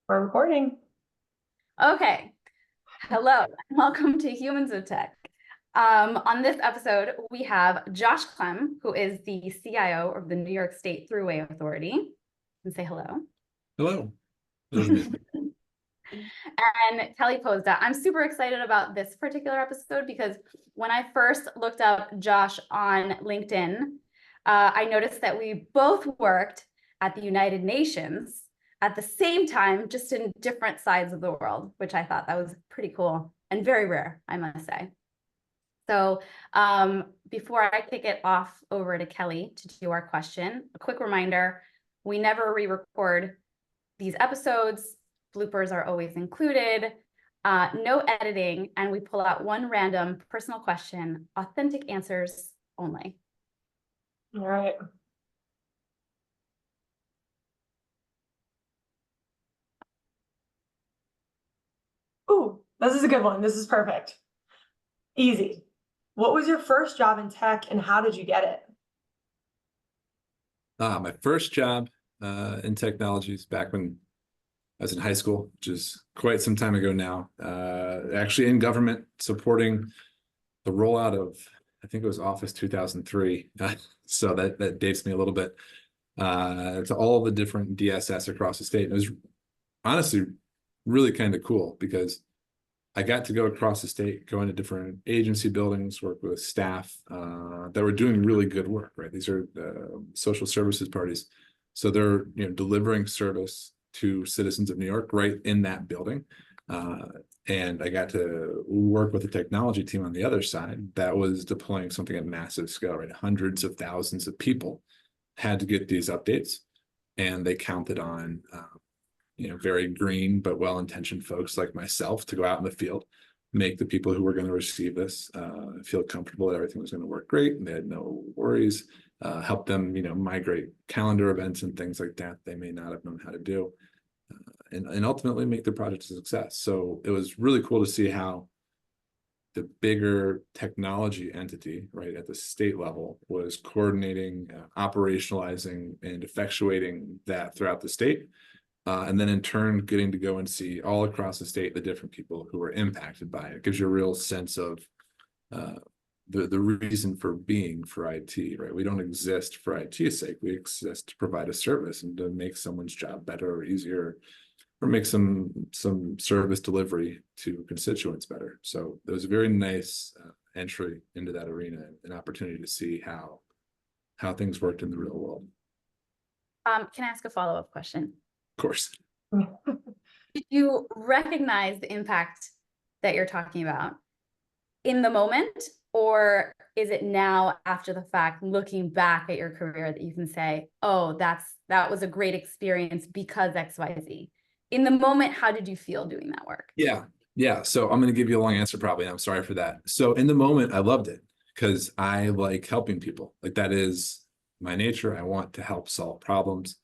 We're recording. Okay. Hello, and welcome to Humans of Tech. On this episode, we have Josh Klemm, who is the CIO of the New York State Thruway Authority. And say hello. Hello. That was me. And Kelly Posda. I'm super excited about this particular episode because when I first looked up Josh on LinkedIn, I noticed that we both worked at the United Nations at the same time, just in different sides of the world, which I thought that was pretty cool and very rare, I must say. So before I kick it off over to Kelly to do our question, a quick reminder, we never re-record these episodes. Bloopers are always included, no editing, and we pull out one random personal question, authentic answers only. All right. Ooh, this is a good one. This is perfect. Easy. What was your first job in tech and how did you get it? My first job in technologies back when I was in high school, which is quite some time ago now, actually in government supporting the rollout of, I think it was Office 2003. So that dates me a little bit to all the different DSS across the state. And it was honestly really kind of cool because I got to go across the state, go into different agency buildings, work with staff that were doing really good work, right? These are social services parties. So they're delivering service to citizens of New York right in that building. And I got to work with the technology team on the other side that was deploying something at massive scale, right? Hundreds of thousands of people had to get these updates, and they counted on very green but well-intentioned folks like myself to go out in the field, make the people who were going to receive this feel comfortable that everything was going to work great and they had no worries, help them migrate calendar events and things like that they may not have known how to do, and ultimately make the project a success. So it was really cool to see how the bigger technology entity, right, at the state level was coordinating, operationalizing, and effectuating that throughout the state. And then in turn, getting to go and see all across the state the different people who were impacted by it. It gives you a real sense of the reason for being for IT, right? We don't exist for IT's sake. We exist to provide a service and to make someone's job better or easier, or make some service delivery to constituents better. So it was a very nice entry into that arena, an opportunity to see how things worked in the real world. Can I ask a follow-up question? Of course. Did you recognize the impact that you're talking about in the moment, or is it now after the fact, looking back at your career, that you can say, oh, that was a great experience because XYZ? In the moment, how did you feel doing that work? Yeah. So I'm going to give you a long answer probably, and I'm sorry for that. So in the moment, I loved it because I like helping people. Like, that is my nature. I want to help solve problems.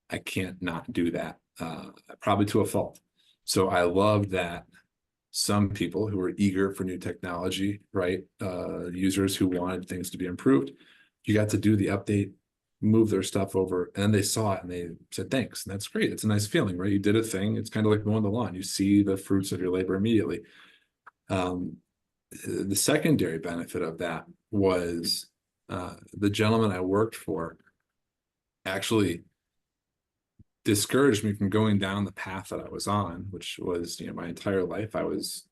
I can't not do that, probably to a fault. So I love that some people who were eager for new technology, right? Users who wanted things to be improved, you got to do the update, move their stuff over, and they saw it and they said, thanks. And that's great. It's a nice feeling, right? You did a thing. It's kind of like mowing the lawn. You see the fruits of your labor immediately. The secondary benefit of that was the gentleman I worked for actually discouraged me from going down the path that I was on, which was, my entire life, I was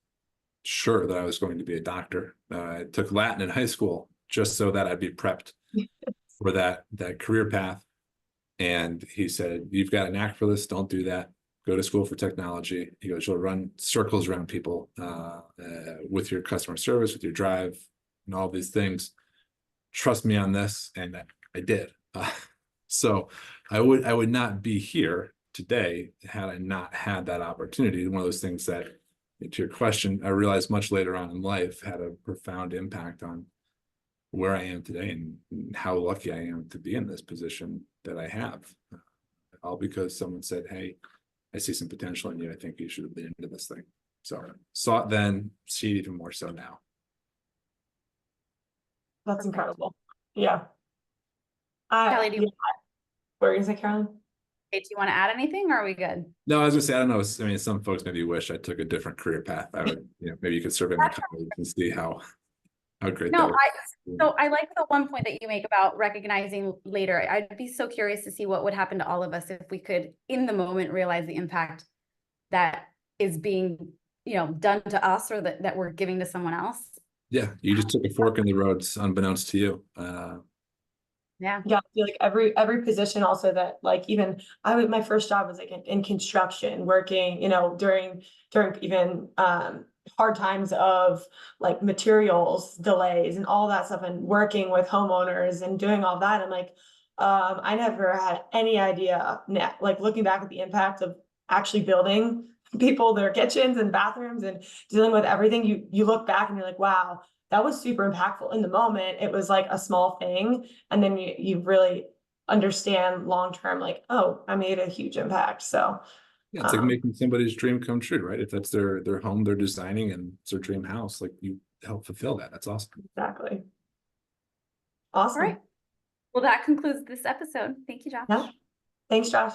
sure that I was going to be a doctor. I took Latin in high school just so that I'd be prepped for that career path. And he said, you've got a knack for this. Don't do that. Go to school for technology. He goes, you'll run circles around people with your customer service, with your drive, and all these things. Trust me on this. And I did. So I would not be here today had I not had that opportunity. One of those things that, to your question, I realized much later on in life had a profound impact on where I am today and how lucky I am to be in this position that I have. All because someone said, hey, I see some potential in you. I think you should have been into this thing. So saw it then, see it even more so now. That's incredible. Yeah. Kelly, do you What were you going to say, Carolyn? do you want to add anything or are we good? No, I was gonna say, I don't know. I mean, some folks maybe wish I took a different career path. I would, maybe you could survey my colleagues and see how great that No, was. so I like the one point that you make about recognizing later. I'd be so curious to see what would happen to all of us if we could, in the moment, realize the impact that is being, done to us or that we're giving to someone else. Yeah, you just took a fork in the roads unbeknownst to you. Yeah. Yeah, I feel like every position also that like even my first job was like in construction, working, during even hard times of like materials delays and all that stuff and working with homeowners and doing all that. I'm like, I never had any idea like looking back at the impact of actually building people their kitchens and bathrooms and dealing with everything. You look back and you're like, wow, that was super impactful. In the moment, it was like a small thing. And then you really understand long-term, like, oh, I made a huge impact. So Yeah, it's like making somebody's dream come true, right? If that's their home they're designing and it's their dream house, like you help fulfill that. That's awesome. exactly. All Awesome. right. Well, that concludes this episode. Thank you, Josh. Yeah. Thanks, Josh.